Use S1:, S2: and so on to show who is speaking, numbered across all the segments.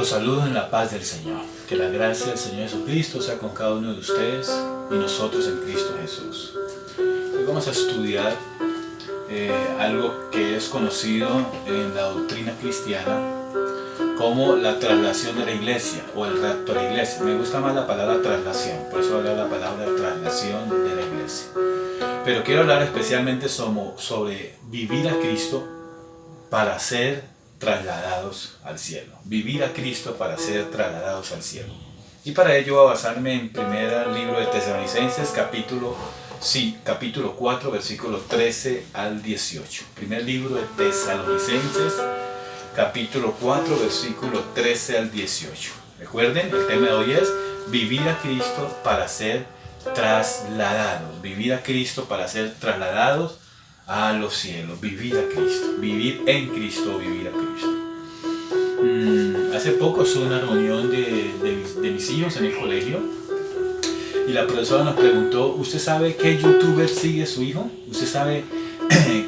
S1: Los saludo en la paz del Señor. Que la gracia del Señor Jesucristo sea con cada uno de ustedes y nosotros en Cristo Jesús. Hoy vamos a estudiar algo que es conocido en la doctrina cristiana como la traslación de la iglesia o el rapto de la iglesia. Me gusta más la palabra traslación, por eso voy a hablar la palabra traslación de la iglesia. Pero quiero hablar especialmente sobre vivir a Cristo para ser trasladados al cielo. Vivir a Cristo para ser trasladados al cielo. Y para ello voy a basarme en primer libro de Tesalonicenses, capítulo 4, versículos 13 al 18. Primer libro de Tesalonicenses, capítulo 4, versículo 13 al 18. Recuerden, el tema de hoy es vivir a Cristo para ser trasladados. Vivir a Cristo para ser trasladados a los cielos. Vivir a Cristo. Vivir en Cristo, vivir a Cristo. Hace poco estuve en una reunión de mis hijos en el colegio y la profesora nos preguntó: ¿usted sabe qué youtuber sigue su hijo? ¿Usted sabe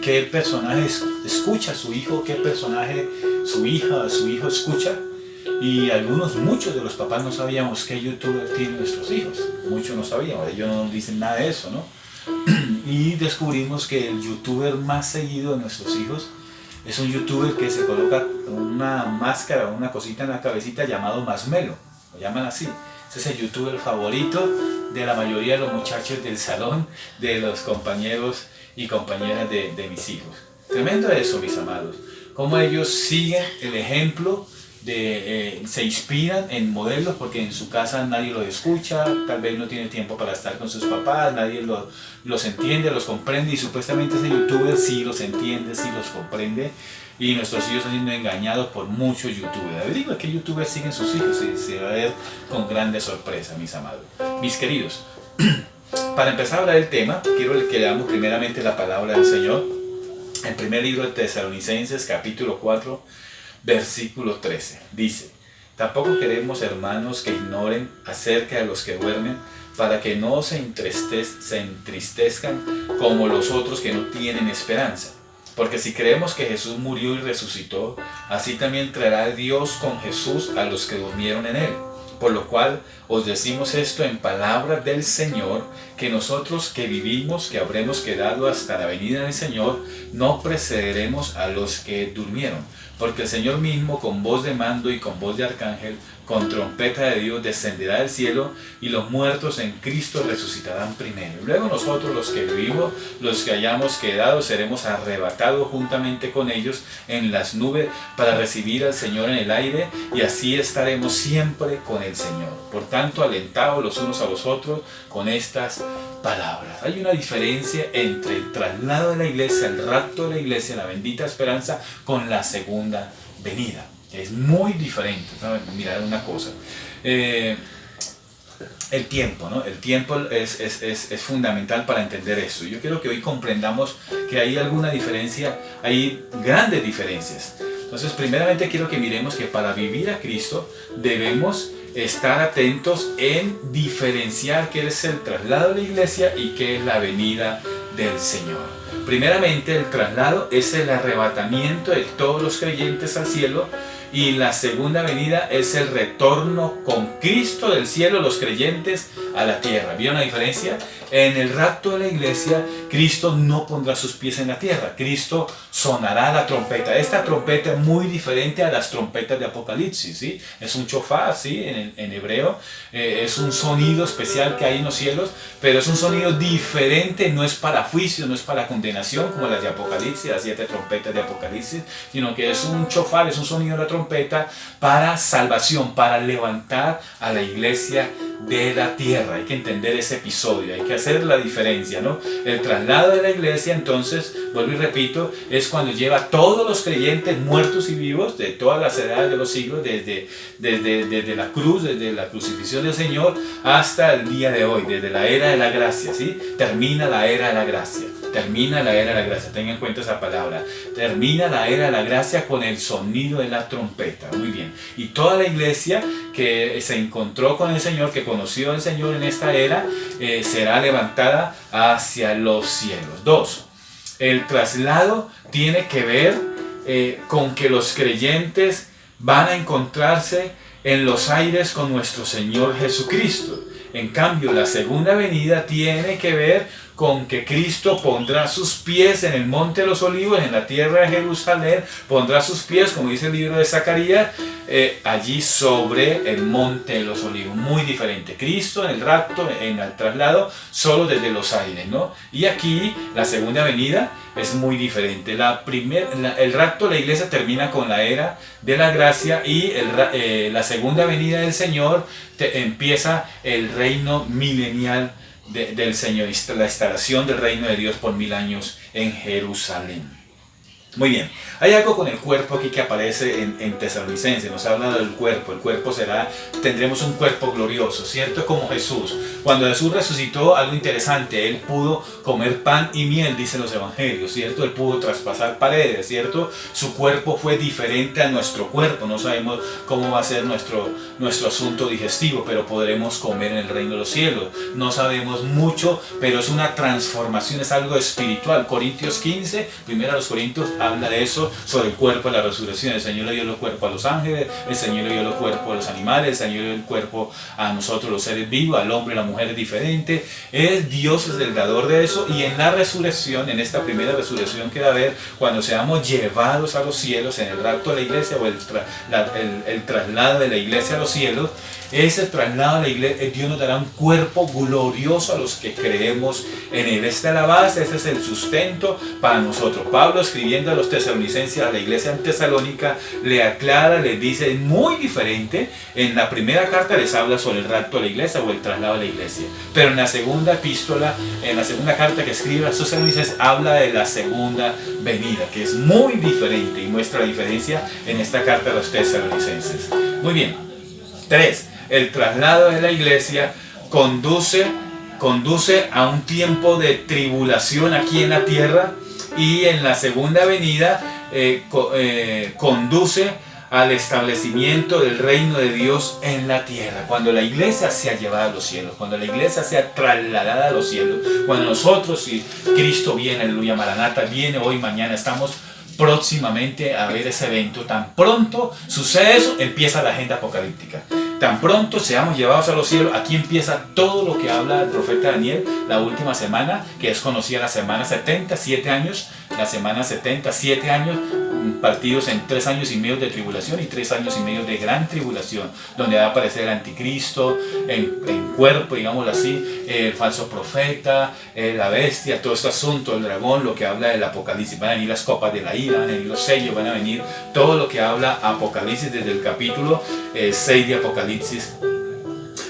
S1: qué personaje escucha su hijo? ¿Qué personaje su hijo escucha? Y muchos de los papás no sabíamos qué youtuber tienen nuestros hijos. Muchos no sabíamos, ellos no nos dicen nada de eso, ¿no? Y descubrimos que el youtuber más seguido de nuestros hijos es un youtuber que se coloca una máscara, una cosita en la cabecita llamado Masmelo, lo llaman así. Ese es el youtuber favorito de la mayoría de los muchachos del salón, de los compañeros y compañeras de mis hijos. Tremendo eso, mis amados, cómo ellos siguen el ejemplo se inspiran en modelos, porque en su casa nadie los escucha, tal vez no tiene tiempo para estar con sus papás, nadie los entiende, los comprende, y supuestamente ese youtuber sí los entiende, sí los comprende, y nuestros hijos están siendo engañados por muchos youtubers. Les digo, ¿qué youtubers siguen sus hijos? Y se va a ver con grandes sorpresas, mis amados. Mis queridos, para empezar a hablar del tema, quiero que leamos primeramente la palabra del Señor. El primer libro de Tesalonicenses, capítulo 4, versículo 13, dice: tampoco queremos, hermanos, que ignoren acerca de los que duermen, para que no se entristezcan como los otros que no tienen esperanza. Porque si creemos que Jesús murió y resucitó, así también traerá Dios con Jesús a los que durmieron en él. Por lo cual os decimos esto en palabras del Señor, que nosotros que vivimos, que habremos quedado hasta la venida del Señor, no precederemos a los que durmieron. Porque el Señor mismo, con voz de mando y con voz de arcángel, con trompeta de Dios, descenderá del cielo, y los muertos en Cristo resucitarán primero. Y luego nosotros, los que vivimos, los que hayamos quedado, seremos arrebatados juntamente con ellos en las nubes para recibir al Señor en el aire, y así estaremos siempre con el Señor. Por tanto, alentaos los unos a los otros con estas palabras. Hay una diferencia entre el traslado de la iglesia, el rapto de la iglesia, la bendita esperanza, con la segunda venida. Es muy diferente. Mirad una cosa. El tiempo, ¿no? El tiempo es fundamental para entender eso. Yo quiero que hoy comprendamos que hay alguna diferencia, hay grandes diferencias. Entonces, primeramente quiero que miremos que para vivir a Cristo debemos estar atentos en diferenciar qué es el traslado de la iglesia y qué es la venida del Señor. Primeramente, el traslado es el arrebatamiento de todos los creyentes al cielo, y la segunda venida es el retorno con Cristo del cielo, los creyentes a la tierra. ¿Vieron la diferencia? En el rapto de la iglesia, Cristo no pondrá sus pies en la tierra. Cristo sonará la trompeta. Esta trompeta es muy diferente a las trompetas de Apocalipsis, ¿sí? Es un shofar, ¿sí? En hebreo. Es un sonido especial que hay en los cielos, pero es un sonido diferente. No es para juicio, no es para condenación como las de Apocalipsis, las 7 trompetas de Apocalipsis, sino que es un shofar, es un sonido de la trompeta para salvación, para levantar a la iglesia de la tierra. Hay que entender ese episodio, hay que hacer la diferencia, ¿no? El traslado de la iglesia, entonces, vuelvo y repito, es cuando lleva a todos los creyentes muertos y vivos de todas las edades de los siglos, desde la cruz, desde la crucifixión del Señor hasta el día de hoy, desde la era de la gracia, ¿sí? Termina la era de la gracia. Termina la era de la gracia, tengan en cuenta esa palabra. Termina la era de la gracia con el sonido de la trompeta. Muy bien. Y toda la iglesia que se encontró con el Señor, que conoció al Señor en esta era, será levantada hacia los cielos. 2. El traslado tiene que ver con que los creyentes van a encontrarse en los aires con nuestro Señor Jesucristo. En cambio, la segunda venida tiene que ver con que Cristo pondrá sus pies en el monte de los olivos, en la tierra de Jerusalén, pondrá sus pies, como dice el libro de Zacarías, allí sobre el monte de los olivos. Muy diferente. Cristo en el rapto, en el traslado, solo desde los aires, ¿no? Y aquí la segunda venida es muy diferente. El rapto de la iglesia termina con la era de la gracia y la segunda venida del Señor empieza el reino milenial del Señor, la instalación del reino de Dios por 1000 años en Jerusalén. Muy bien, hay algo con el cuerpo aquí que aparece en Tesalonicenses, nos habla del cuerpo. El cuerpo tendremos un cuerpo glorioso, ¿cierto? Como Jesús. Cuando Jesús resucitó, algo interesante, Él pudo comer pan y miel, dicen los evangelios, ¿cierto? Él pudo traspasar paredes, ¿cierto? Su cuerpo fue diferente a nuestro cuerpo, no sabemos cómo va a ser nuestro asunto digestivo, pero podremos comer en el reino de los cielos. No sabemos mucho, pero es una transformación, es algo espiritual. Corintios 15, primero a los Corintios, habla de eso, sobre el cuerpo de la resurrección. El Señor le dio el cuerpo a los ángeles, el Señor le dio el cuerpo a los animales, el Señor le dio el cuerpo a nosotros los seres vivos, al hombre y la mujer es diferente. Dios es el dador de eso, y en la resurrección, en esta primera resurrección que va a haber, cuando seamos llevados a los cielos, en el rapto de la iglesia o el traslado de la iglesia a los cielos, ese traslado a la iglesia, Dios nos dará un cuerpo glorioso a los que creemos en Él. Esta es la base, ese es el sustento para nosotros. Pablo, escribiendo a los tesalonicenses, a la iglesia en Tesalónica, le aclara, les dice muy diferente. En la primera carta les habla sobre el rapto de la iglesia o el traslado de la iglesia, pero en la segunda epístola, en la segunda carta que escribe a los tesalonicenses, habla de la segunda venida, que es muy diferente y muestra la diferencia en esta carta a los tesalonicenses. Muy bien. 3. El traslado de la iglesia conduce a un tiempo de tribulación aquí en la tierra, y en la segunda venida conduce al establecimiento del reino de Dios en la tierra. Cuando la iglesia sea llevada a los cielos, cuando la iglesia sea trasladada a los cielos, cuando nosotros, si Cristo viene, aleluya, Maranata, viene hoy, mañana, estamos próximamente a ver ese evento. Tan pronto sucede eso, empieza la agenda apocalíptica. Tan pronto seamos llevados a los cielos, aquí empieza todo lo que habla el profeta Daniel, la última semana, que es conocida la semana 70, 7 años, la semana 70, 7 años, partidos en 3 años y medio de tribulación y 3 años y medio de gran tribulación, donde va a aparecer el anticristo en cuerpo, digámoslo así, el falso profeta, la bestia, todo este asunto, el dragón, lo que habla del Apocalipsis. Van a venir las copas de la ira, van a venir los sellos, van a venir todo lo que habla Apocalipsis, desde el capítulo 6 de Apocalipsis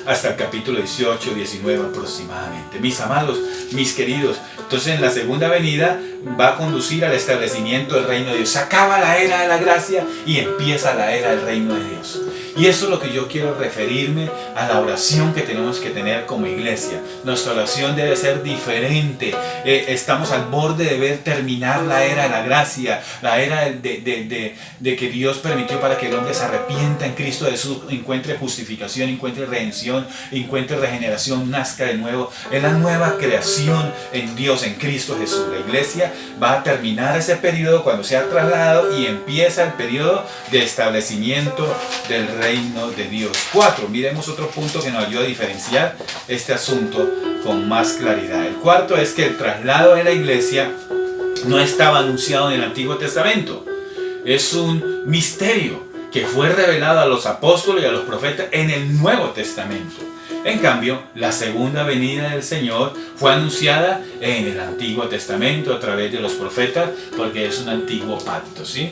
S1: hasta el capítulo 18, 19 aproximadamente. Mis amados, mis queridos, entonces en la segunda venida va a conducir al establecimiento del reino de Dios. Se acaba la era de la gracia y empieza la era del reino de Dios. Y eso es lo que yo quiero referirme a la oración que tenemos que tener como iglesia. Nuestra oración debe ser diferente. Estamos al borde de ver terminar la era de la gracia, la era de que Dios permitió para que el hombre se arrepienta en Cristo Jesús, encuentre justificación, encuentre redención, encuentre regeneración, nazca de nuevo. Es la nueva creación en Dios, en Cristo Jesús. La iglesia va a terminar ese periodo cuando sea trasladado y empieza el periodo de establecimiento del reino de Dios. 4. Miremos otro punto que nos ayuda a diferenciar este asunto con más claridad. El cuarto es que el traslado de la iglesia no estaba anunciado en el Antiguo Testamento. Es un misterio que fue revelado a los apóstoles y a los profetas en el Nuevo Testamento. En cambio, la segunda venida del Señor fue anunciada en el Antiguo Testamento a través de los profetas, porque es un antiguo pacto, ¿sí?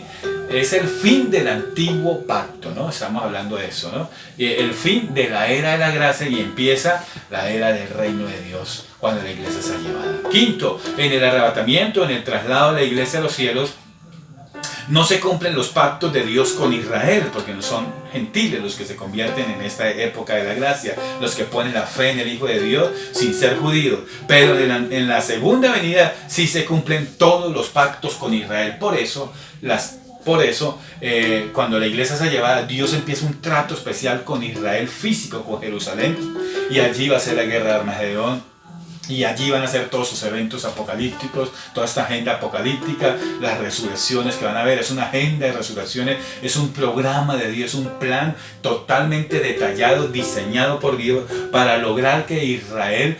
S1: Es el fin del antiguo pacto, ¿no? Estamos hablando de eso, ¿no? El fin de la era de la gracia, y empieza la era del reino de Dios cuando la iglesia sea llevada. 5. En el arrebatamiento, en el traslado de la iglesia a los cielos, no se cumplen los pactos de Dios con Israel, porque no son gentiles los que se convierten en esta época de la gracia, los que ponen la fe en el Hijo de Dios sin ser judíos. Pero en la segunda venida sí se cumplen todos los pactos con Israel. Por eso, cuando la iglesia sea llevada, Dios empieza un trato especial con Israel físico, con Jerusalén, y allí va a ser la guerra de Armagedón. Y allí van a ser todos sus eventos apocalípticos, toda esta agenda apocalíptica, las resurrecciones que van a haber. Es una agenda de resurrecciones, es un programa de Dios, un plan totalmente detallado, diseñado por Dios para lograr que Israel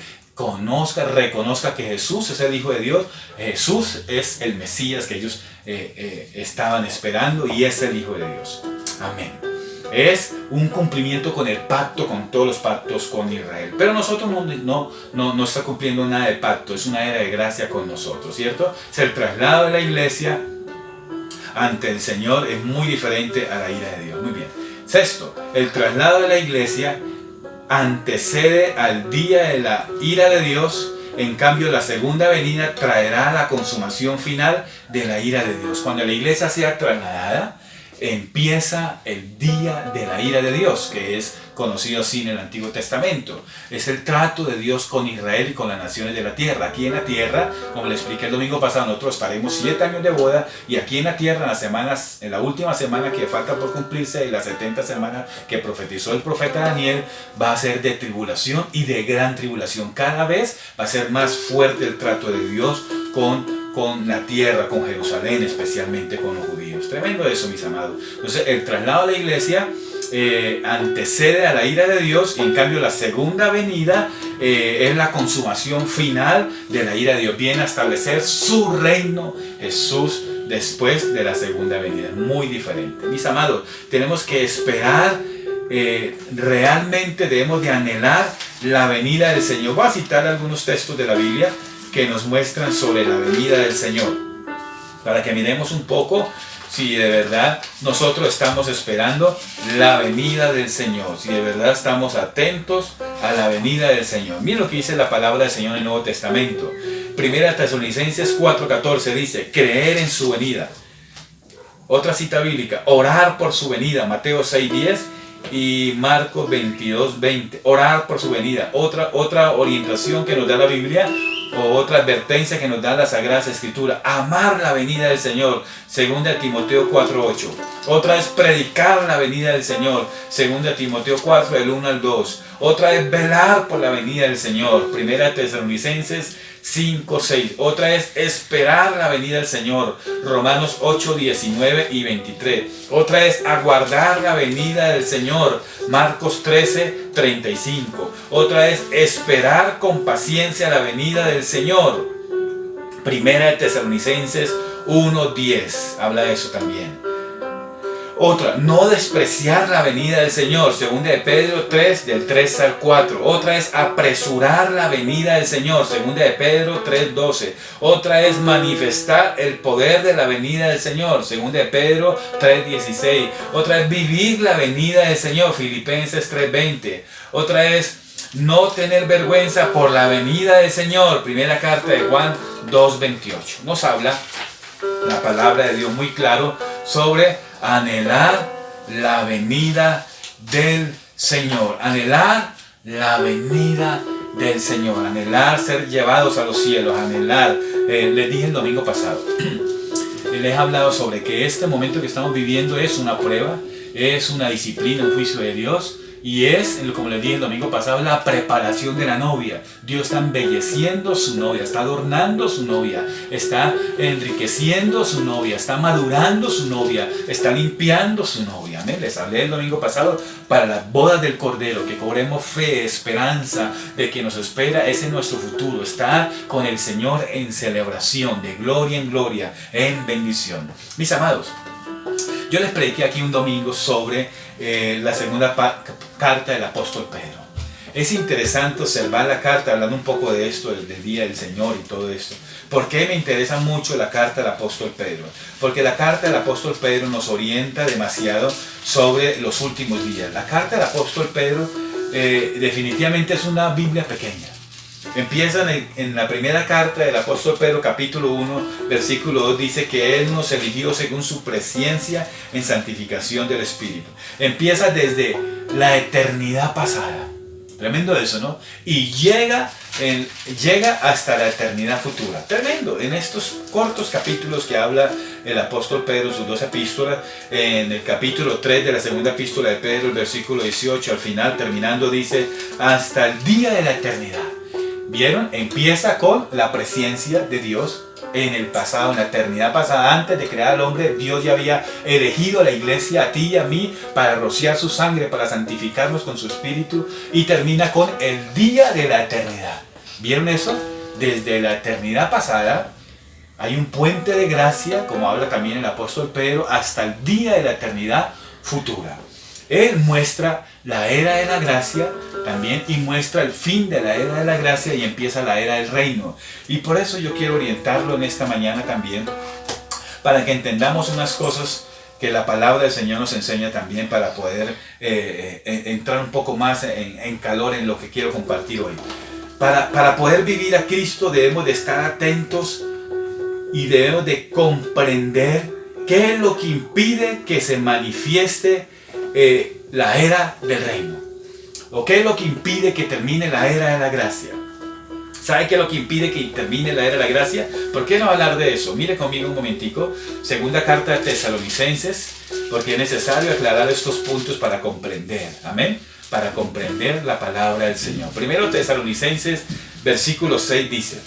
S1: reconozca que Jesús es el Hijo de Dios. Jesús es el Mesías que ellos estaban esperando y es el Hijo de Dios. Amén. Es un cumplimiento con el pacto, con todos los pactos con Israel. Pero nosotros no está cumpliendo nada de pacto, es una era de gracia con nosotros, ¿cierto? Es el traslado de la iglesia ante el Señor, es muy diferente a la ira de Dios. Muy bien. Sexto, el traslado de la iglesia antecede al día de la ira de Dios. En cambio, la segunda venida traerá la consumación final de la ira de Dios. Cuando la iglesia sea trasladada, empieza el día de la ira de Dios, que es conocido así en el Antiguo Testamento. Es el trato de Dios con Israel y con las naciones de la tierra. Aquí en la tierra, como le expliqué el domingo pasado, nosotros estaremos 7 años de boda, y aquí en la tierra, en la última semana que falta por cumplirse, y las 70 semanas que profetizó el profeta Daniel, va a ser de tribulación y de gran tribulación. Cada vez va a ser más fuerte el trato de Dios con la tierra, con Jerusalén, especialmente con los judíos. Tremendo eso, mis amados. Entonces, el traslado de la iglesia antecede a la ira de Dios, y en cambio la segunda venida es la consumación final de la ira de Dios. Viene a establecer su reino Jesús después de la segunda venida. Muy diferente. Mis amados, tenemos que esperar, realmente debemos de anhelar la venida del Señor. Voy a citar algunos textos de la Biblia que nos muestran sobre la venida del Señor, para que miremos un poco si de verdad nosotros estamos esperando la venida del Señor, si de verdad estamos atentos a la venida del Señor. Miren lo que dice la palabra del Señor en el Nuevo Testamento. Primera Tesalonicenses 4:14 dice: creer en su venida. Otra cita bíblica: orar por su venida. Mateo 6:10 y Marcos 22:20. Orar por su venida. Otra orientación que nos da la Biblia, o otra advertencia que nos da la Sagrada Escritura: amar la venida del Señor, 2 Timoteo 4:8. Otra es predicar la venida del Señor, 2 Timoteo 4, del 1 al 2. Otra es velar por la venida del Señor, 1 Tesalonicenses 5:6. Otra es esperar la venida del Señor, Romanos 8:19 y 23. Otra es aguardar la venida del Señor, Marcos 13:35. Otra es esperar con paciencia la venida del Señor, 1 Tesalonicenses 1:10. Habla de eso también. Otra, no despreciar la venida del Señor, 2 de Pedro 3, del 3 al 4. Otra es apresurar la venida del Señor, 2 de Pedro 3:12. Otra es manifestar el poder de la venida del Señor, 2 de Pedro 3:16. Otra es vivir la venida del Señor, Filipenses 3:20. Otra es no tener vergüenza por la venida del Señor, primera carta de Juan 2:28. Nos habla la palabra de Dios muy claro sobre anhelar la venida del Señor. Anhelar la venida del Señor. Anhelar ser llevados a los cielos. Anhelar. Les dije el domingo pasado. Les he hablado sobre que este momento que estamos viviendo es una prueba, es una disciplina, un juicio de Dios. Y es, como les dije el domingo pasado, la preparación de la novia. Dios está embelleciendo su novia, está adornando su novia, está enriqueciendo su novia, está madurando su novia, está limpiando su novia. Amén. Les hablé el domingo pasado para las bodas del Cordero, que cobremos fe, esperanza de que nos espera. Ese es nuestro futuro, estar con el Señor en celebración, de gloria en gloria, en bendición. Mis amados, yo les prediqué aquí un domingo sobre la segunda carta del apóstol Pedro. Es interesante observar la carta, hablando un poco de esto, del día del Señor y todo esto. ¿Por qué me interesa mucho la carta del apóstol Pedro? Porque la carta del apóstol Pedro nos orienta demasiado sobre los últimos días. La carta del apóstol Pedro definitivamente es una Biblia pequeña. Empieza en la primera carta del apóstol Pedro, capítulo 1, versículo 2, dice que Él nos eligió según su presciencia en santificación del Espíritu. Empieza desde la eternidad pasada. Tremendo eso, ¿no? Y llega hasta la eternidad futura. Tremendo. En estos cortos capítulos que habla el apóstol Pedro, sus dos epístolas, en el capítulo 3 de la segunda epístola de Pedro, el versículo 18, al final terminando dice: hasta el día de la eternidad. ¿Vieron? Empieza con la presencia de Dios en el pasado, en la eternidad pasada. Antes de crear al hombre, Dios ya había elegido a la iglesia, a ti y a mí, para rociar su sangre, para santificarnos con su espíritu. Y termina con el día de la eternidad. ¿Vieron eso? Desde la eternidad pasada hay un puente de gracia, como habla también el apóstol Pedro, hasta el día de la eternidad futura. Él muestra la era de la gracia también y muestra el fin de la era de la gracia y empieza la era del reino. Y por eso yo quiero orientarlo en esta mañana también, para que entendamos unas cosas que la palabra del Señor nos enseña también, para poder entrar un poco más en calor en lo que quiero compartir hoy. Para poder vivir a Cristo debemos de estar atentos y debemos de comprender qué es lo que impide que se manifieste la era del reino, o qué es lo que impide que termine la era de la gracia. ¿Sabe qué es lo que impide que termine la era de la gracia? ¿Por qué no hablar de eso? Mire conmigo un momentico, segunda carta de Tesalonicenses, porque es necesario aclarar estos puntos para comprender, amén, para comprender la palabra del Señor. Primero Tesalonicenses, versículo 6 dice,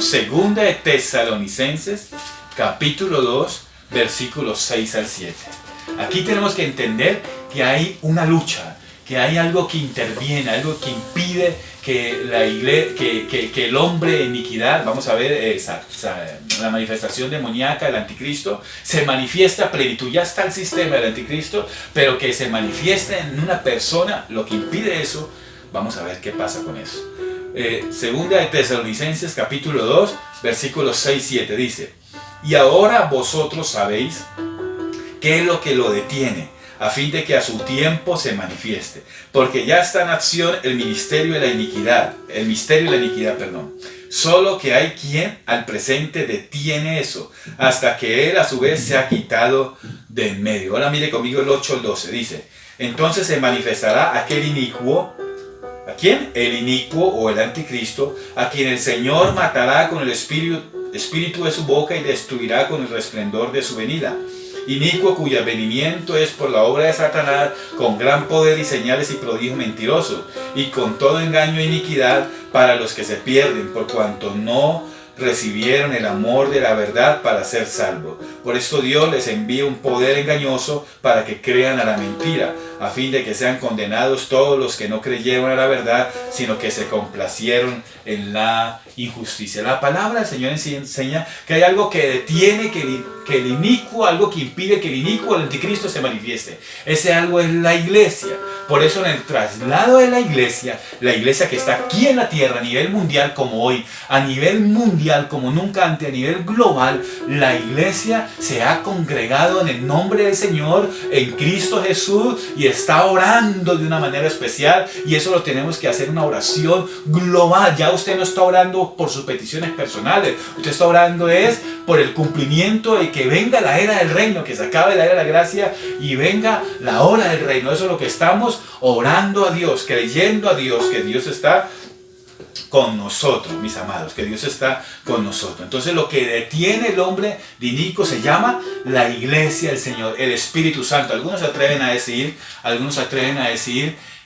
S1: segunda de Tesalonicenses, capítulo 2, versículos 6 al 7. Aquí tenemos que entender que hay una lucha, que hay algo que interviene, algo que impide que la iglesia, que el hombre de iniquidad, vamos a ver la manifestación demoníaca del anticristo, se manifiesta a plenitud. Ya está el sistema del anticristo, pero que se manifieste en una persona, lo que impide eso, vamos a ver qué pasa con eso. Segunda de Tesalonicenses capítulo 2, versículos 6-7 dice, y ahora vosotros sabéis qué es lo que lo detiene, a fin de que a su tiempo se manifieste, porque ya está en acción el misterio de la iniquidad, solo que hay quien al presente detiene eso, hasta que él a su vez se ha quitado de en medio. Ahora mire conmigo el 8 al 12, dice, entonces se manifestará aquel inicuo. ¿A quién? El inicuo o el anticristo, a quien el Señor matará con el espíritu de su boca y destruirá con el resplendor de su venida. Inicuo cuyo advenimiento es por la obra de Satanás, con gran poder y señales y prodigios mentirosos, y con todo engaño e iniquidad para los que se pierden, por cuanto no recibieron el amor de la verdad para ser salvos. Por esto Dios les envía un poder engañoso para que crean a la mentira, a fin de que sean condenados todos los que no creyeron a la verdad, sino que se complacieron en la injusticia. La palabra del Señor enseña que hay algo que detiene que el inicuo, algo que impide que el inicuo, el anticristo, se manifieste. Ese algo es la iglesia. Por eso en el traslado de la iglesia que está aquí en la tierra a nivel mundial como hoy, a nivel mundial como nunca antes, a nivel global, la iglesia se ha congregado en el nombre del Señor, en Cristo Jesús, y está orando de una manera especial, y eso lo tenemos que hacer, una oración global. Ya usted no está orando por sus peticiones personales, usted está orando es por el cumplimiento de que venga la era del reino, que se acabe la era de la gracia y venga la hora del reino. Eso es lo que estamos orando a Dios, creyendo a Dios, que Dios está con nosotros, mis amados, que Dios está con nosotros. Entonces lo que detiene el hombre de inicuo se llama la iglesia del Señor, el Espíritu Santo. Algunos se atreven a decir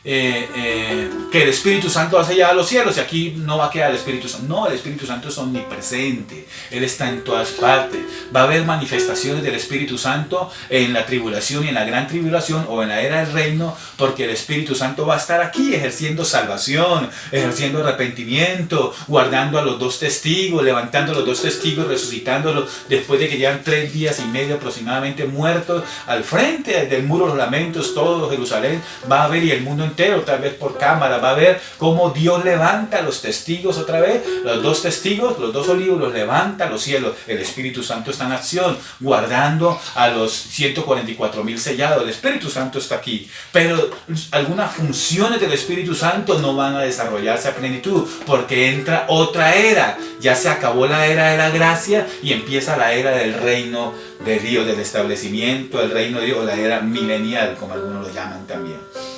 S1: que el Espíritu Santo va a llegar a los cielos y aquí no va a quedar el Espíritu Santo. No, el Espíritu Santo es omnipresente, Él está en todas partes. Va a haber manifestaciones del Espíritu Santo en la tribulación y en la gran tribulación o en la era del reino, porque el Espíritu Santo va a estar aquí ejerciendo salvación, ejerciendo arrepentimiento, guardando a los 2 testigos, levantando a los 2 testigos, resucitándolos después de que llevan 3 días y medio aproximadamente muertos al frente del muro de los lamentos. Todo Jerusalén va a ver, y el mundo entero, tal vez por cámara, va a ver cómo Dios levanta a los testigos otra vez, los 2 testigos, los 2 olivos, los levanta a los cielos. El Espíritu Santo está en acción, guardando a los 144,000 sellados. El Espíritu Santo está aquí, pero algunas funciones del Espíritu Santo no van a desarrollarse a plenitud, porque entra otra era. Ya se acabó la era de la gracia y empieza la era del reino de Dios, del establecimiento del reino de Dios, la era milenial, como algunos lo llaman también.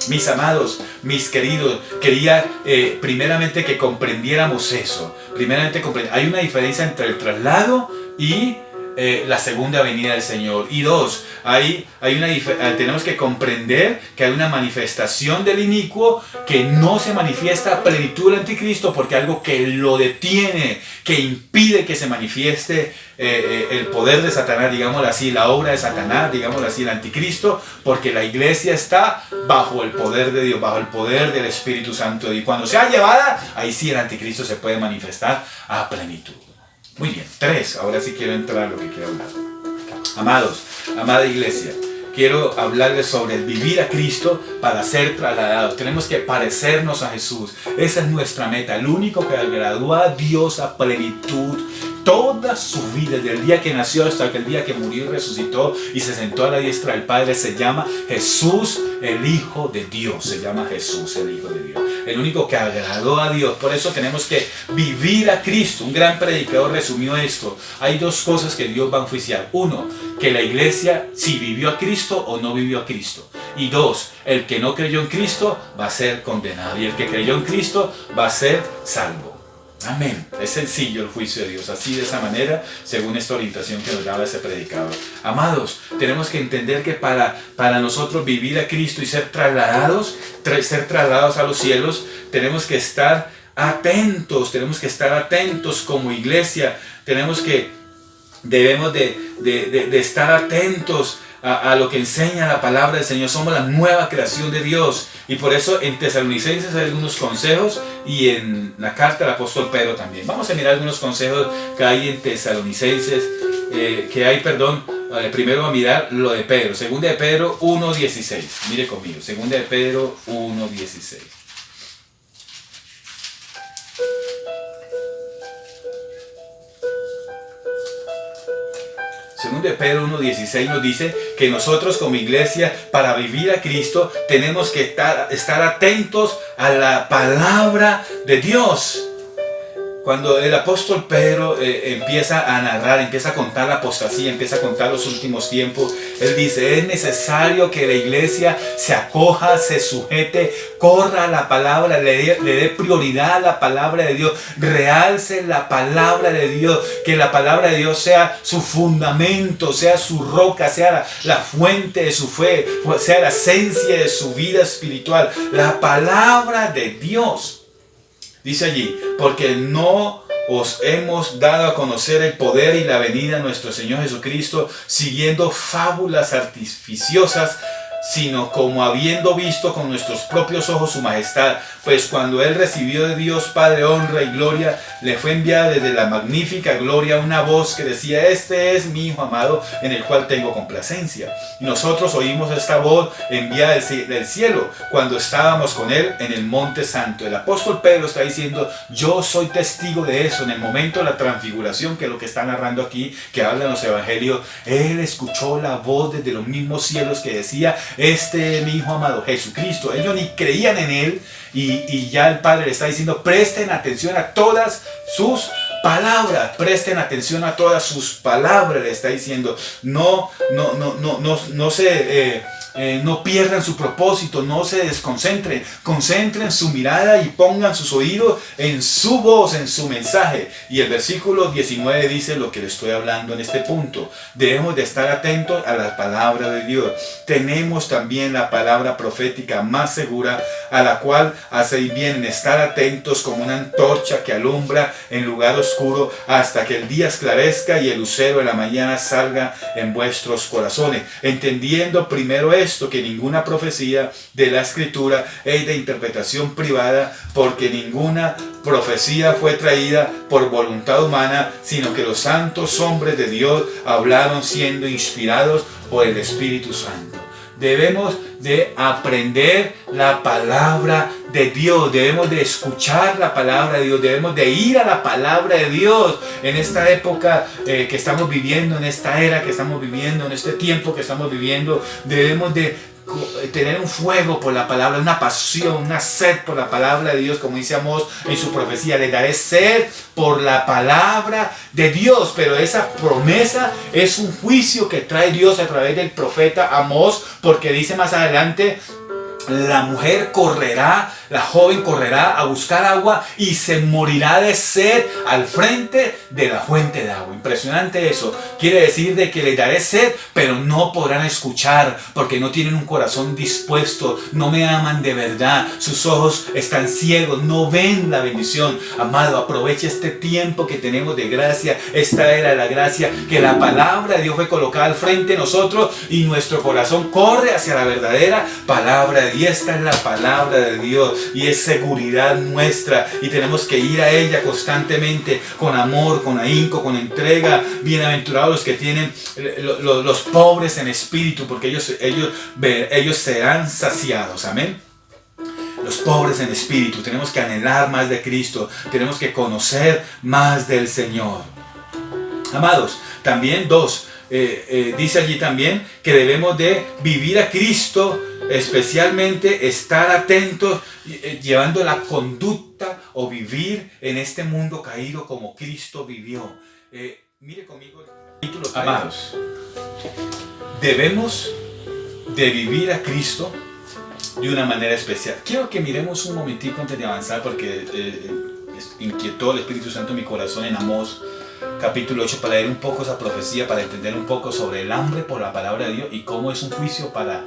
S1: Mis amados, mis queridos, quería primeramente que comprendiéramos eso. Hay una diferencia entre el traslado y la segunda venida del Señor. Y dos, tenemos que comprender que hay una manifestación del inicuo que no se manifiesta a plenitud del anticristo, porque algo que lo detiene, que impide que se manifieste el poder de Satanás, digámoslo así, la obra de Satanás, digámoslo así, el anticristo, porque la iglesia está bajo el poder de Dios, bajo el poder del Espíritu Santo. Y cuando sea llevada, ahí sí el anticristo se puede manifestar a plenitud. Muy bien, 3, ahora sí quiero entrar a lo que quiero hablar. Amados, amada iglesia, quiero hablarles sobre el vivir a Cristo para ser trasladados. Tenemos que parecernos a Jesús. Esa es nuestra meta. El único que agradó a Dios a plenitud toda su vida, desde el día que nació hasta el día que murió y resucitó y se sentó a la diestra del Padre, se llama Jesús, el Hijo de Dios. Se llama Jesús, el Hijo de Dios. El único que agradó a Dios. Por eso tenemos que vivir a Cristo. Un gran predicador resumió esto. Hay 2 cosas que Dios va a enjuiciar. 1, que la iglesia si vivió a Cristo o no vivió a Cristo. Y 2, el que no creyó en Cristo va a ser condenado. Y el que creyó en Cristo va a ser salvo. Amén. Es sencillo el juicio de Dios. Así, de esa manera, según esta orientación que nos daba ese predicador. Amados, tenemos que entender que para nosotros vivir a Cristo y ser trasladados a los cielos, tenemos que estar atentos. Tenemos que estar atentos como iglesia. Debemos de estar atentos a lo que enseña la palabra del Señor. Somos la nueva creación de Dios. Y por eso en Tesalonicenses hay algunos consejos, y en la carta del apóstol Pedro también. Vamos a mirar algunos consejos que hay en Tesalonicenses, primero a mirar lo de Pedro. Segunda de Pedro 1:16. Mire conmigo, Segunda de Pedro 1:16. Segunda de Pedro 1:16 nos dice que nosotros como iglesia, para vivir a Cristo, tenemos que estar atentos a la palabra de Dios. Cuando el apóstol Pedro empieza a narrar, empieza a contar la apostasía, empieza a contar los últimos tiempos, él dice: es necesario que la iglesia se acoja, se sujete, corra a la palabra, le dé prioridad a la palabra de Dios, realce la palabra de Dios, que la palabra de Dios sea su fundamento, sea su roca, sea la fuente de su fe, sea la esencia de su vida espiritual, la palabra de Dios. Dice allí: porque no os hemos dado a conocer el poder y la venida de nuestro Señor Jesucristo siguiendo fábulas artificiosas, sino como habiendo visto con nuestros propios ojos su majestad. Pues cuando él recibió de Dios Padre honra y gloria, le fue enviada desde la magnífica gloria una voz que decía: este es mi Hijo amado, en el cual tengo complacencia. Y nosotros oímos esta voz enviada del cielo cuando estábamos con él en el monte santo. El apóstol Pedro está diciendo: yo soy testigo de eso. En el momento de la transfiguración, que es lo que está narrando aquí, que hablan los evangelios, él escuchó la voz desde los mismos cielos que decía: este es mi Hijo amado, Jesucristo. Ellos ni creían en él, y ya el Padre le está diciendo: presten atención a todas sus palabras, presten atención a todas sus palabras, le está diciendo. No pierdan su propósito, no se desconcentren, concentren su mirada y pongan sus oídos en su voz, en su mensaje. Y el versículo 19 dice lo que le estoy hablando en este punto. Debemos de estar atentos a la palabra de Dios. Tenemos también la palabra profética más segura, a la cual hacéis bien en estar atentos como una antorcha que alumbra en lugar oscuro hasta que el día esclarezca y el lucero de la mañana salga en vuestros corazones. Entendiendo primero esto, que ninguna profecía de la Escritura es de interpretación privada, porque ninguna profecía fue traída por voluntad humana, sino que los santos hombres de Dios hablaron siendo inspirados por el Espíritu Santo. Debemos de aprender la palabra de Dios, debemos de escuchar la palabra de Dios, debemos de ir a la palabra de Dios en esta época que estamos viviendo, en esta era que estamos viviendo, en este tiempo que estamos viviendo. Debemos de tener un fuego por la palabra, una pasión, una sed por la palabra de Dios, como dice Amós en su profecía: le daré sed por la palabra de Dios. Pero esa promesa es un juicio que trae Dios a través del profeta Amós, porque dice más adelante: la mujer correrá la joven correrá a buscar agua y se morirá de sed al frente de la fuente de agua. Impresionante eso. Quiere decir de que les daré sed, pero no podrán escuchar porque no tienen un corazón dispuesto, no me aman de verdad, sus ojos están ciegos, no ven la bendición. Amado, aprovecha este tiempo que tenemos de gracia, esta era la gracia, que la palabra de Dios fue colocada al frente de nosotros y nuestro corazón corre hacia la verdadera palabra de Dios. Esta es la palabra de Dios y es seguridad nuestra y tenemos que ir a ella constantemente con amor, con ahínco, con entrega. Bienaventurados los que tienen los pobres en espíritu, porque ellos serán saciados. Amén. Los pobres en espíritu, tenemos que anhelar más de Cristo, tenemos que conocer más del Señor. Amados, también dice allí también que debemos de vivir a Cristo, especialmente estar atentos, llevando la conducta o vivir en este mundo caído como Cristo vivió. Mire conmigo el capítulo 3. Amados, debemos de vivir a Cristo de una manera especial. Quiero que miremos un momentico antes de avanzar porque inquietó el Espíritu Santo en mi corazón en Amós capítulo 8 para leer un poco esa profecía, para entender un poco sobre el hambre por la palabra de Dios y cómo es un juicio para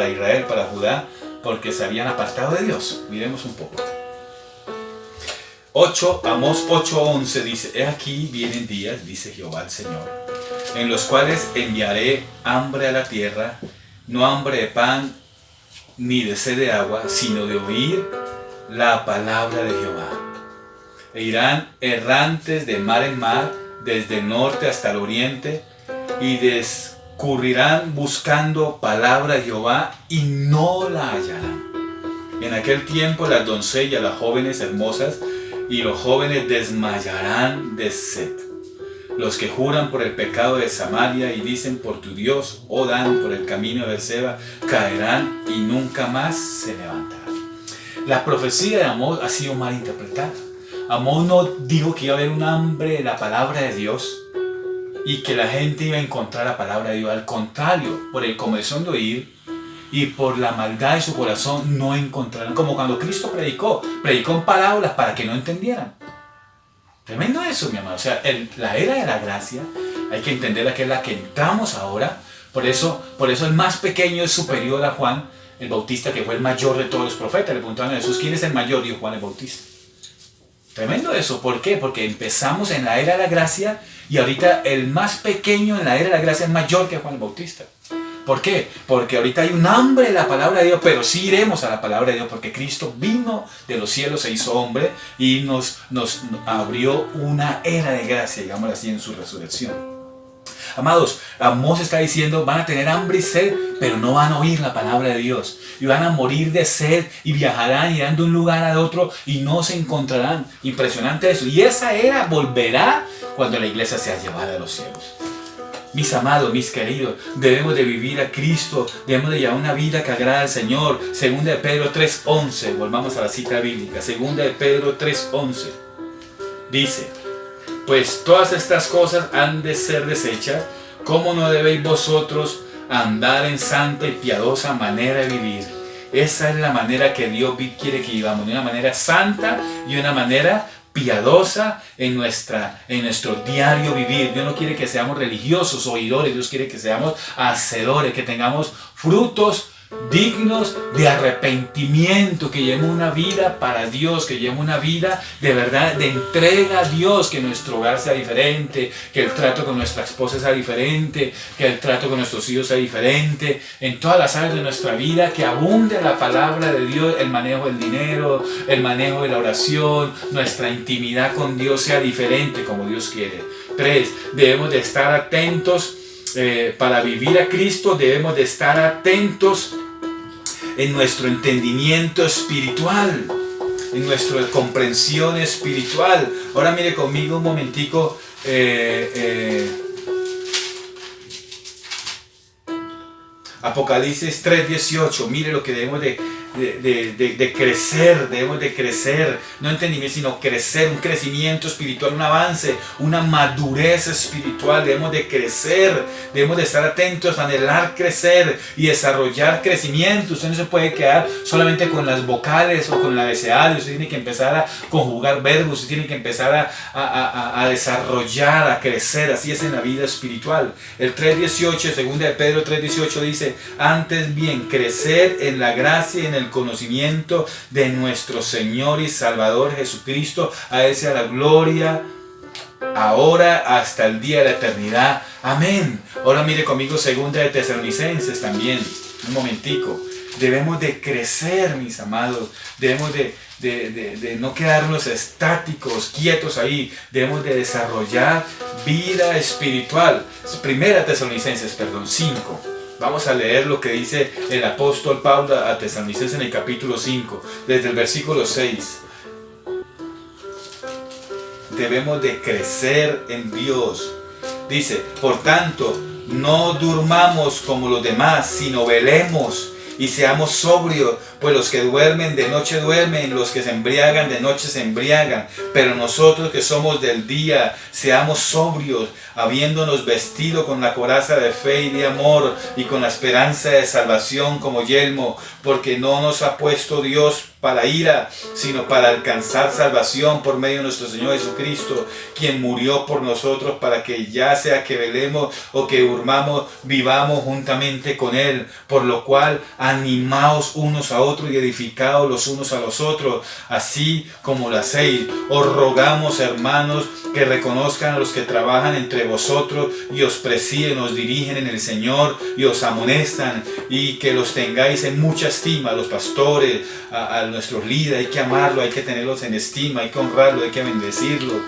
S1: Israel, para Judá, porque se habían apartado de Dios. Miremos un poco. Amós 8:11 dice: He aquí vienen días, dice Jehová el Señor, en los cuales enviaré hambre a la tierra, no hambre de pan ni de sed de agua, sino de oír la palabra de Jehová. E irán errantes de mar en mar, desde el norte hasta el oriente, y discurrirán buscando palabra de Jehová, y no la hallarán. En aquel tiempo las doncellas, las jóvenes hermosas, y los jóvenes desmayarán de sed. Los que juran por el pecado de Samaria y dicen por tu Dios, oh Dan, por el camino de Berseba, caerán y nunca más se levantarán. La profecía de Amós ha sido mal interpretada. Amós no dijo que iba a haber un hambre de la palabra de Dios y que la gente iba a encontrar la palabra de Dios. Al contrario, por el comezón de oír y por la maldad de su corazón no encontrarán. Como cuando Cristo predicó en parábolas para que no entendieran. Tremendo eso, mi amado. O sea, la era de la gracia hay que entenderla, que es la que entramos ahora. Por eso el más pequeño es superior a Juan el Bautista, que fue el mayor de todos los profetas. Le preguntaban a Jesús: ¿quién es el mayor? Dijo: Juan el Bautista. Tremendo eso. ¿Por qué? Porque empezamos en la era de la gracia y ahorita el más pequeño en la era de la gracia es mayor que Juan el Bautista. ¿Por qué? Porque ahorita hay un hambre de la palabra de Dios, pero sí iremos a la palabra de Dios porque Cristo vino de los cielos, se hizo hombre y nos abrió una era de gracia, digámoslo así, en su resurrección. Amados, Amós está diciendo: van a tener hambre y sed, pero no van a oír la palabra de Dios. Y van a morir de sed y viajarán, irán de un lugar a otro y no se encontrarán. Impresionante eso. Y esa era volverá cuando la iglesia sea llevada a los cielos. Mis amados, mis queridos, debemos de vivir a Cristo, debemos de llevar una vida que agrada al Señor. Segunda de Pedro 3:11, volvamos a la cita bíblica. Segunda de Pedro 3:11 dice: pues todas estas cosas han de ser desechas, ¿cómo no debéis vosotros andar en santa y piadosa manera de vivir? Esa es la manera que Dios quiere que vivamos, de una manera santa y una manera piadosa en nuestro diario vivir. Dios no quiere que seamos religiosos, oidores. Dios quiere que seamos hacedores, que tengamos frutos dignos de arrepentimiento, que llevemos una vida para Dios, que llevemos una vida de verdad, de entrega a Dios, que nuestro hogar sea diferente, que el trato con nuestra esposa sea diferente, que el trato con nuestros hijos sea diferente, en todas las áreas de nuestra vida, que abunde la palabra de Dios, el manejo del dinero, el manejo de la oración, nuestra intimidad con Dios sea diferente como Dios quiere. 3. Debemos de estar atentos. Para vivir a Cristo debemos de estar atentos en nuestro entendimiento espiritual, en nuestra comprensión espiritual. Ahora mire conmigo un momentico Apocalipsis 3:18. Mire lo que debemos de de crecer, debemos de crecer, no entendimiento, sino crecer, un crecimiento espiritual, un avance, una madurez espiritual. Debemos de crecer, debemos de estar atentos, anhelar crecer y desarrollar crecimiento. Usted no se puede quedar solamente con las vocales o con el abecedario. Usted tiene que empezar a conjugar verbos, usted tiene que empezar a desarrollar, a crecer. Así es en la vida espiritual. El 3.18, segunda de Pedro 3.18 dice: antes bien, crecer en la gracia y en el conocimiento de nuestro Señor y Salvador Jesucristo. A Él sea la gloria ahora hasta el día de la eternidad. Amén. Ahora mire conmigo segunda de Tesalonicenses también. Un momentico. Debemos de crecer, mis amados. Debemos de no quedarnos estáticos, quietos ahí. Debemos de desarrollar vida espiritual. Primera Tesalonicenses, 5. Vamos a leer lo que dice el apóstol Pablo a Tesalonicenses en el capítulo 5, desde el versículo 6. Debemos de crecer en Dios. Dice: por tanto, no durmamos como los demás, sino velemos y seamos sobrios, pues los que duermen de noche duermen, los que se embriagan de noche se embriagan. Pero nosotros que somos del día, seamos sobrios, habiéndonos vestido con la coraza de fe y de amor, y con la esperanza de salvación como yelmo, porque no nos ha puesto Dios para ira, sino para alcanzar salvación por medio de nuestro Señor Jesucristo, quien murió por nosotros, para que ya sea que velemos o que durmamos, vivamos juntamente con Él. Por lo cual, animaos unos a otros y edificaos los unos a los otros, así como lo hacéis. Os rogamos, hermanos, que reconozcan a los que trabajan entre vosotros y os presiden, os dirigen en el Señor y os amonestan, y que los tengáis en mucha estima, los pastores, a nuestros líderes. Hay que amarlo, hay que tenerlos en estima, hay que honrarlo, hay que bendecirlo,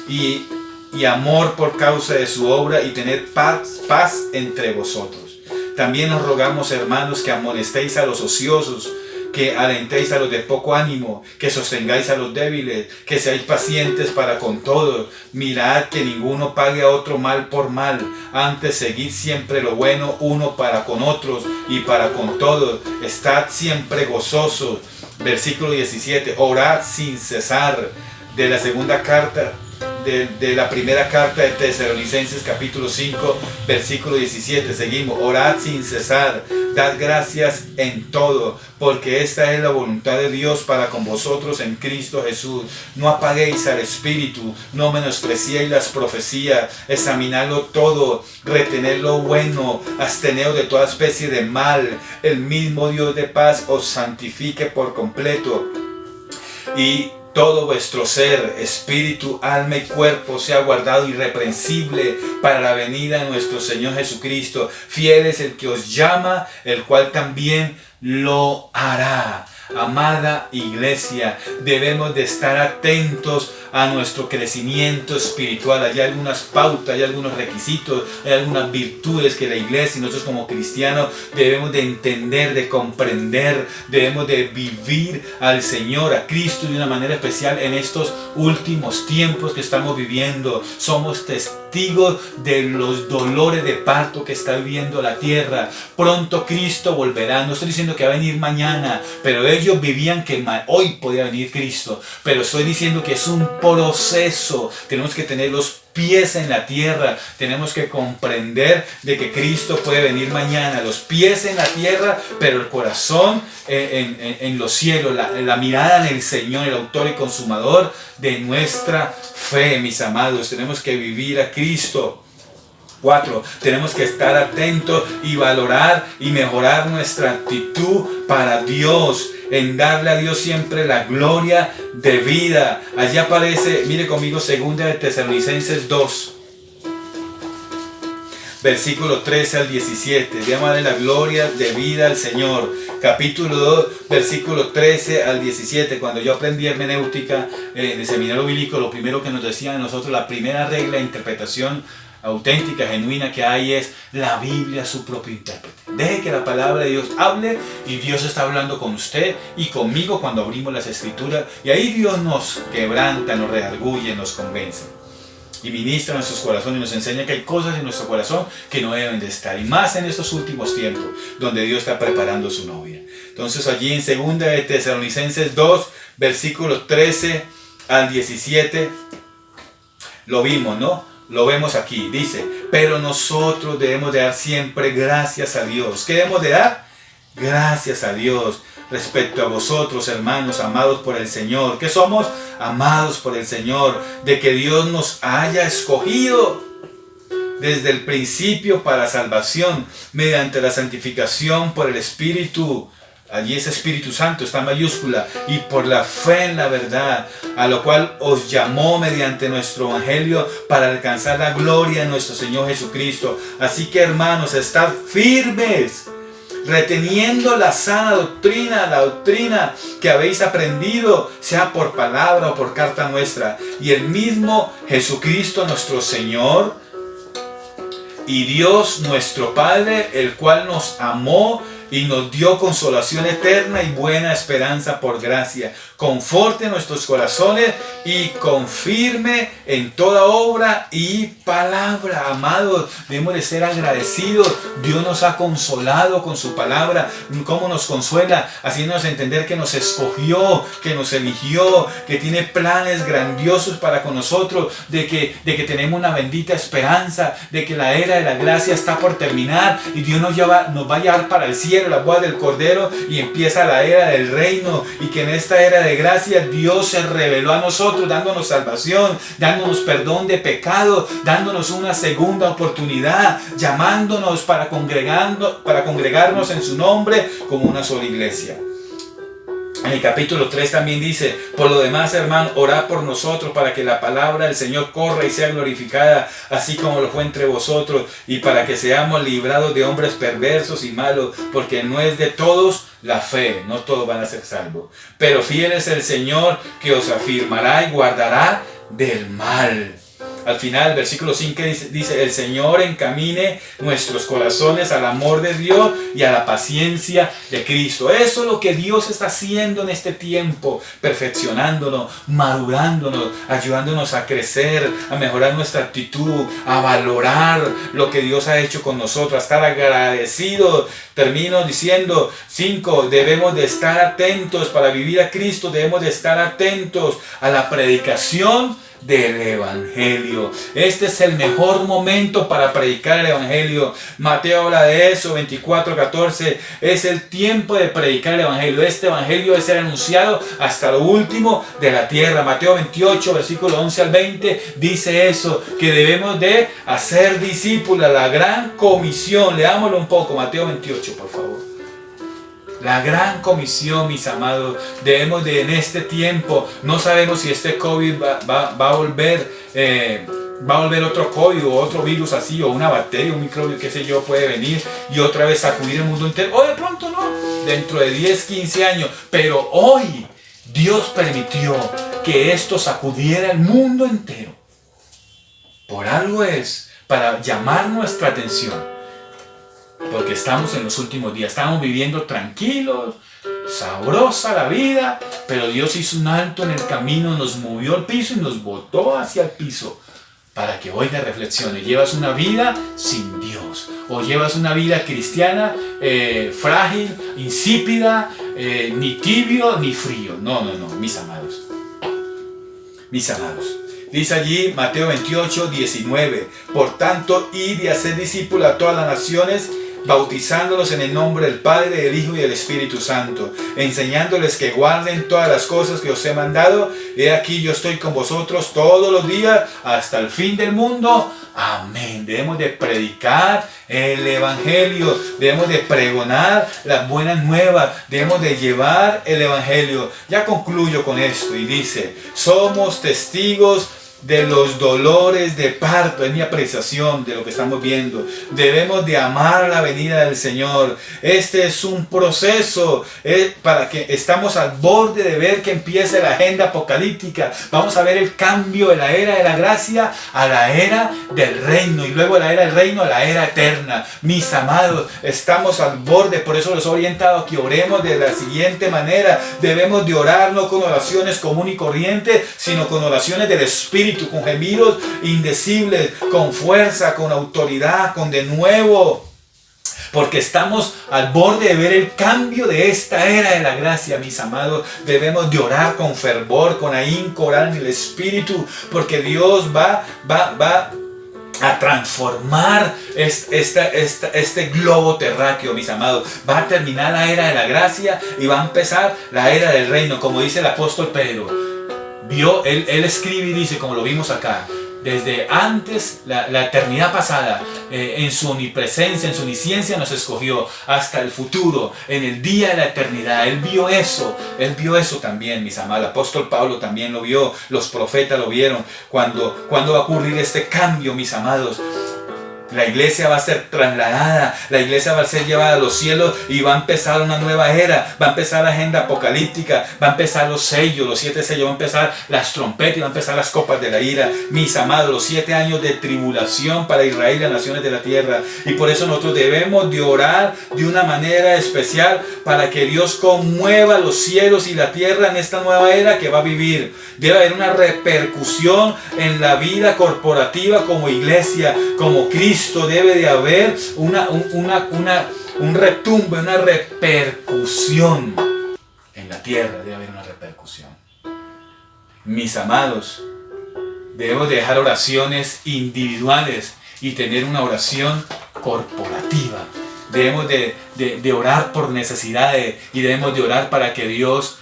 S1: y amor por causa de su obra, y tener paz entre vosotros. También os rogamos, hermanos, que amonestéis a los ociosos, que alentéis a los de poco ánimo, que sostengáis a los débiles, que seáis pacientes para con todos. Mirad que ninguno pague a otro mal por mal, antes seguid siempre lo bueno uno para con otros y para con todos. Estad siempre gozosos. Versículo 17, orad sin cesar. De la segunda carta, de la primera carta de Tesalonicenses capítulo 5, versículo 17, seguimos: orad sin cesar, dad gracias en todo, porque esta es la voluntad de Dios para con vosotros en Cristo Jesús. No apaguéis al Espíritu, no menospreciéis las profecías, examinadlo todo, retened lo bueno, absteneos de toda especie de mal. El mismo Dios de paz os santifique por completo, y todo vuestro ser, espíritu, alma y cuerpo sea guardado irreprensible para la venida de nuestro Señor Jesucristo. Fiel es el que os llama, el cual también lo hará. Amada iglesia, debemos de estar atentos a nuestro crecimiento espiritual. Hay algunas pautas, hay algunos requisitos, hay algunas virtudes que la iglesia y nosotros como cristianos debemos de entender, de comprender. Debemos de vivir al Señor, a Cristo, de una manera especial en estos últimos tiempos que estamos viviendo. Somos testigos de los dolores de parto que está viviendo la tierra. Pronto Cristo volverá. No estoy diciendo que va a venir mañana, pero ellos vivían que hoy podía venir Cristo. Pero estoy diciendo que es un proceso. Tenemos que tener los pies en la tierra. Tenemos que comprender de que Cristo puede venir mañana. Los pies en la tierra, pero el corazón en los cielos. La mirada en el Señor, el autor y consumador de nuestra fe, mis amados. Tenemos que vivir a Cristo. 4. Tenemos que estar atentos y valorar y mejorar nuestra actitud para Dios, en darle a Dios siempre la gloria de vida. Allí aparece, mire conmigo, segunda de Tesalonicenses 2, versículo 13 al 17. Debemos darle la gloria de vida al Señor. Capítulo 2, versículo 13 al 17. Cuando yo aprendí hermenéutica en el seminario bíblico, lo primero que nos decían a nosotros, la primera regla de interpretación auténtica, genuina que hay, es la Biblia, su propio intérprete. Deje que la palabra de Dios hable, y Dios está hablando con usted y conmigo cuando abrimos las escrituras, y ahí Dios nos quebranta, nos redarguye, nos convence. y ministra en nuestros corazones y nos enseña que hay cosas en nuestro corazón que no deben de estar, y más en estos últimos tiempos donde Dios está preparando su novia. Entonces allí en 2 de Tesalonicenses 2, versículos 13 al 17, lo vimos, ¿no? Lo vemos aquí, dice: pero nosotros debemos de dar siempre gracias a Dios. ¿Qué debemos de dar? Gracias a Dios respecto a vosotros, hermanos, amados por el Señor. ¿Qué somos? Amados por el Señor, de que Dios nos haya escogido desde el principio para salvación, mediante la santificación por el Espíritu. Allí ese Espíritu Santo está en mayúscula, y por la fe en la verdad, a lo cual os llamó mediante nuestro Evangelio para alcanzar la gloria de nuestro Señor Jesucristo. Así que, hermanos, estad firmes, reteniendo la sana doctrina, la doctrina que habéis aprendido, sea por palabra o por carta nuestra. Y el mismo Jesucristo nuestro Señor y Dios nuestro Padre, el cual nos amó y nos dio consolación eterna y buena esperanza por gracia, conforte nuestros corazones y confirme en toda obra y palabra. Amados, debemos de ser agradecidos. Dios nos ha consolado con su palabra. ¿Cómo nos consuela? Haciéndonos entender que nos escogió, que nos eligió, que tiene planes grandiosos para con nosotros, de que tenemos una bendita esperanza, de que la era de la gracia está por terminar y Dios nos va a llevar para el cielo, la boda del Cordero, y empieza la era del reino, y que en esta era de gracia Dios se reveló a nosotros, dándonos salvación, dándonos perdón de pecado, dándonos una segunda oportunidad, llamándonos para congregarnos en su nombre como una sola iglesia. En el capítulo 3 también dice: por lo demás, hermano, orad por nosotros para que la palabra del Señor corra y sea glorificada, así como lo fue entre vosotros, y para que seamos librados de hombres perversos y malos, porque no es de todos la fe, no todos van a ser salvos. Pero fiel es el Señor, que os afirmará y guardará del mal. Al final, versículo 5 dice: el Señor encamine nuestros corazones al amor de Dios y a la paciencia de Cristo. Eso es lo que Dios está haciendo en este tiempo, perfeccionándonos, madurándonos, ayudándonos a crecer, a mejorar nuestra actitud, a valorar lo que Dios ha hecho con nosotros, a estar agradecidos. Termino diciendo 5, debemos de estar atentos para vivir a Cristo, debemos de estar atentos a la predicación del Evangelio. Este es el mejor momento para predicar el Evangelio. Mateo habla de eso, 24:14. Es el tiempo de predicar el Evangelio. Este Evangelio debe ser anunciado hasta lo último de la tierra. Mateo 28, versículo 11 al 20, dice eso, que debemos de hacer discípulos. La gran comisión, leámoslo un poco, Mateo 28, por favor. La gran comisión, mis amados, debemos de en este tiempo, no sabemos si este COVID va a volver otro COVID o otro virus así, o una bacteria, un microbio, qué sé yo, puede venir y otra vez sacudir el mundo entero, o de pronto no, dentro de 10, 15 años, pero hoy Dios permitió que esto sacudiera el mundo entero. Por algo es, para llamar nuestra atención. Porque estamos en los últimos días, estamos viviendo tranquilos, sabrosa la vida, pero Dios hizo un alto en el camino, nos movió al piso y nos botó hacia el piso para que hoy te reflexiones. ¿Llevas una vida sin Dios? ¿O llevas una vida cristiana frágil, insípida, ni tibio ni frío? No, mis amados. Mis amados. Dice allí Mateo 28, 19. Por tanto, id y haced discípulos a todas las naciones, bautizándolos en el nombre del Padre, del Hijo y del Espíritu Santo, enseñándoles que guarden todas las cosas que os he mandado. He aquí, yo estoy con vosotros todos los días hasta el fin del mundo. Amén. Debemos de predicar el Evangelio, debemos de pregonar las buenas nuevas, debemos de llevar el Evangelio. Ya concluyo con esto y dice: somos testigos de los dolores de parto. Es mi apreciación de lo que estamos viendo. Debemos de amar la venida del Señor. Este es un proceso para que estamos al borde de ver que empiece la agenda apocalíptica. Vamos a ver el cambio de la era de la gracia a la era del reino, y luego de la era del reino a la era eterna. Mis amados, estamos al borde. Por eso los he orientado a que oremos de la siguiente manera. Debemos de orar no con oraciones común y corriente, sino con oraciones del Espíritu espíritu, con gemidos indecibles, con fuerza, con autoridad, con denuedo. Porque estamos al borde de ver el cambio de esta era de la gracia, mis amados. Debemos de orar con fervor, con ahínco, orar en el Espíritu, porque Dios va a transformar este globo terráqueo, mis amados. Va a terminar la era de la gracia y va a empezar la era del reino, como dice el apóstol Pedro. Él escribe y dice, como lo vimos acá, desde antes, la eternidad pasada, en su omnipresencia, en su omnisciencia nos escogió, hasta el futuro, en el día de la eternidad. Él vio eso también, mis amados. El apóstol Pablo también lo vio, los profetas lo vieron. Cuando va a ocurrir este cambio, mis amados. La iglesia va a ser trasladada, la iglesia va a ser llevada a los cielos y va a empezar una nueva era, va a empezar la agenda apocalíptica, va a empezar los sellos, los 7 sellos, va a empezar las trompetas y va a empezar las copas de la ira. Mis amados, los 7 años de tribulación para Israel y las naciones de la tierra. Y por eso nosotros debemos de orar de una manera especial para que Dios conmueva los cielos y la tierra en esta nueva era que va a vivir. Debe haber una repercusión en la vida corporativa como iglesia, como Cristo. Debe de haber un retumbo, una repercusión en la tierra. Debe haber una repercusión. Mis amados, debemos dejar oraciones individuales y tener una oración corporativa. Debemos de orar por necesidades y debemos de orar para que Dios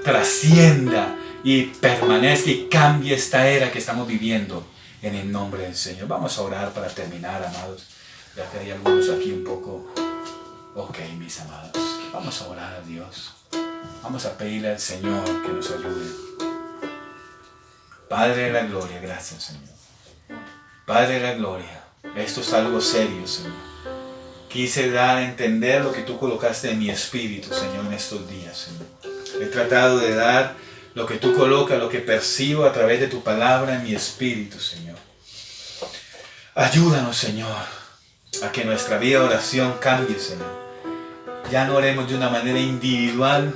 S1: trascienda y permanezca y cambie esta era que estamos viviendo. En el nombre del Señor. Vamos a orar para terminar, amados. Ya que hay algunos aquí un poco... Ok, mis amados. Vamos a orar a Dios. Vamos a pedirle al Señor que nos ayude. Padre de la gloria, gracias, Señor. Padre de la gloria, esto es algo serio, Señor. Quise dar a entender lo que tú colocaste en mi espíritu, Señor, en estos días, Señor. He tratado de dar lo que tú colocas, lo que percibo a través de tu palabra en mi espíritu, Señor. Ayúdanos, Señor, a que nuestra vida de oración cambie, Señor. Ya no oremos de una manera individual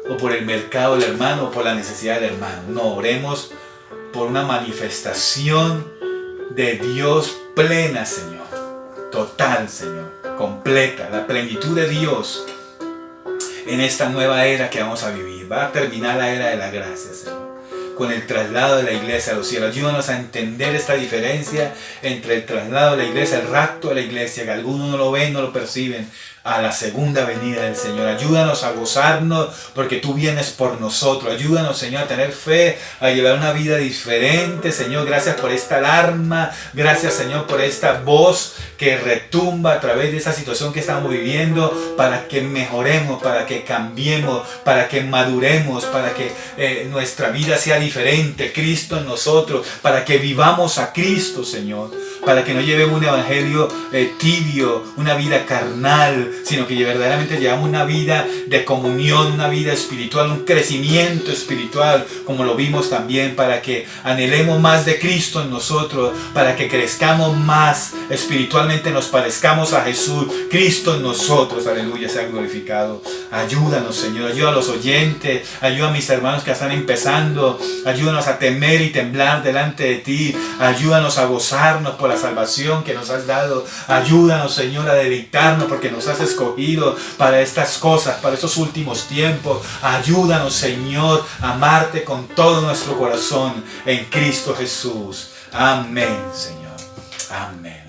S1: o por el mercado del hermano o por la necesidad del hermano. No, oremos por una manifestación de Dios plena, Señor. Total, Señor. Completa. La plenitud de Dios en esta nueva era que vamos a vivir. Va a terminar la era de la gracia, Señor, con el traslado de la iglesia a los cielos. Ayúdanos a entender esta diferencia entre el traslado de la iglesia, el rapto de la iglesia, que algunos no lo ven, no lo perciben, a la segunda venida del Señor. Ayúdanos a gozarnos porque tú vienes por nosotros. Ayúdanos, Señor, a tener fe, a llevar una vida diferente, Señor. Gracias por esta alarma. Gracias, Señor, por esta voz que retumba a través de esa situación que estamos viviendo, para que mejoremos, para que cambiemos, para que maduremos, para que nuestra vida sea diferente. Cristo en nosotros, para que vivamos a Cristo, Señor. Para que no llevemos un evangelio tibio, una vida carnal, sino que verdaderamente llevamos una vida de comunión, una vida espiritual, un crecimiento espiritual, como lo vimos también, para que anhelemos más de Cristo en nosotros, para que crezcamos más espiritualmente, nos parezcamos a Jesús, Cristo en nosotros, aleluya, sea glorificado. Ayúdanos, Señor, ayuda a los oyentes, ayuda a mis hermanos que están empezando, ayúdanos a temer y temblar delante de ti, ayúdanos a gozarnos por la salvación que nos has dado, ayúdanos, Señor, a deleitarnos porque nos has escogido para estas cosas, para estos últimos tiempos. Ayúdanos, Señor, a amarte con todo nuestro corazón en Cristo Jesús. Amén, Señor. Amén.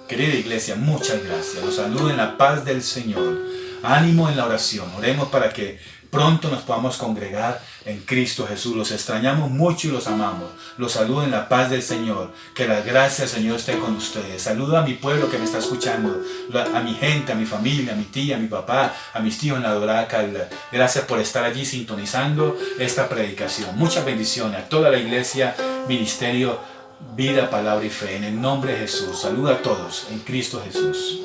S1: Querida iglesia, muchas gracias. Los saludo en la paz del Señor. Ánimo en la oración. Oremos para que pronto nos podamos congregar en Cristo Jesús. Los extrañamos mucho y los amamos. Los saludo en la paz del Señor. Que la gracia del Señor esté con ustedes. Saludo a mi pueblo que me está escuchando, a mi gente, a mi familia, a mi tía, a mi papá, a mis tíos en la Dorada Calda. Gracias por estar allí sintonizando esta predicación. Muchas bendiciones a toda la iglesia, ministerio, vida, palabra y fe. En el nombre de Jesús. Saludo a todos en Cristo Jesús.